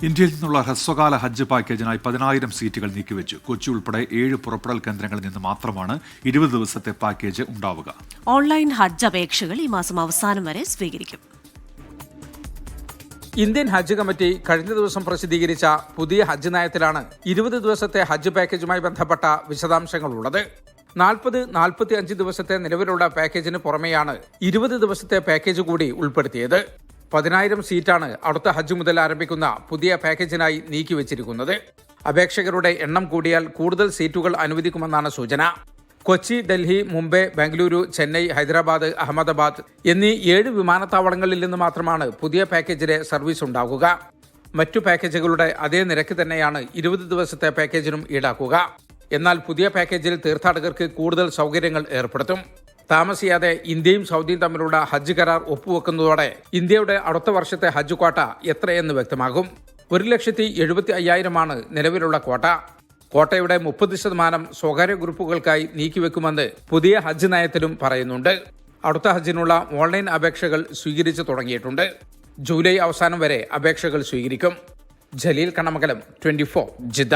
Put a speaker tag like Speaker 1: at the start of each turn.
Speaker 1: ഇന്ത്യയിൽ നിന്നുള്ള ഹ്രസ്വകാല ഹജ്ജ് പാക്കേജിനായി 10,000 സീറ്റുകൾ നീക്കിവെച്ചു. കൊച്ചി ഉൾപ്പെടെ 7 പുറപ്പെടൽ കേന്ദ്രങ്ങളിൽ നിന്ന് മാത്രമാണ് 20 ദിവസത്തെ പാക്കേജ് ഉണ്ടാവുക.
Speaker 2: ഓൺലൈൻ ഹജ്ജ് അപേക്ഷകൾ ഈ മാസം അവസാനം വരെ സ്വീകരിക്കും.
Speaker 3: ഇന്ത്യൻ ഹജ്ജ് കമ്മിറ്റി കഴിഞ്ഞ ദിവസം പ്രസിദ്ധീകരിച്ച പുതിയ ഹജ്ജ് നയത്തിലാണ് 20 ദിവസത്തെ ഹജ്ജ് പാക്കേജുമായി ബന്ധപ്പെട്ട വിശദാംശങ്ങളുള്ളത്. 40-45 ദിവസത്തെ നിലവിലുള്ള പാക്കേജിന് പുറമെയാണ് 20 ദിവസത്തെ പാക്കേജ് കൂടി ഉൾപ്പെടുത്തിയത്. 10,000 സീറ്റാണ് അടുത്ത ഹജ്ജ് മുതൽ ആരംഭിക്കുന്ന പുതിയ പാക്കേജിനായി നീക്കിവച്ചിരിക്കുന്നത്. അപേക്ഷകരുടെ എണ്ണം കൂടിയാൽ കൂടുതൽ സീറ്റുകൾ അനുവദിക്കുമെന്നാണ് സൂചന. കൊച്ചി, ഡൽഹി, മുംബൈ, ബംഗളൂരു, ചെന്നൈ, ഹൈദരാബാദ്, അഹമ്മദാബാദ് എന്നീ 7 വിമാനത്താവളങ്ങളിൽ നിന്ന് മാത്രമാണ് പുതിയ പാക്കേജിലെ സർവീസ് ഉണ്ടാകുക. മറ്റു പാക്കേജുകളുടെ അതേ നിരക്ക് തന്നെയാണ് 20 ദിവസത്തെ പാക്കേജിനും ഈടാക്കുക. എന്നാൽ പുതിയ പാക്കേജിൽ തീർത്ഥാടകർക്ക് കൂടുതൽ സൗകര്യങ്ങൾ ഏർപ്പെടുത്തും. താമസിയാതെ ഇന്ത്യയും സൗദിയും തമ്മിലുള്ള ഹജ്ജ് കരാർ ഒപ്പുവെക്കുന്നതോടെ ഇന്ത്യയുടെ അടുത്ത വർഷത്തെ ഹജ്ജ് ക്വാട്ട എത്രയെന്ന് വ്യക്തമാകും. 1,75,000 നിലവിലുള്ള ക്വാട്ട. ക്വാട്ടയുടെ 30% സ്വകാര്യ ഗ്രൂപ്പുകൾക്കായി നീക്കിവെക്കുമെന്ന് പുതിയ ഹജ്ജ് നയത്തിലും പറയുന്നുണ്ട്. അടുത്ത ഹജ്ജിനുള്ള ഓൺലൈൻ അപേക്ഷകൾ സ്വീകരിച്ചു തുടങ്ങിയിട്ടുണ്ട്. ജൂലൈ അവസാനം വരെ അപേക്ഷകൾ സ്വീകരിക്കും. ജലീൽ കണ്ണമംഗലം, 24, ജിദ്ദ.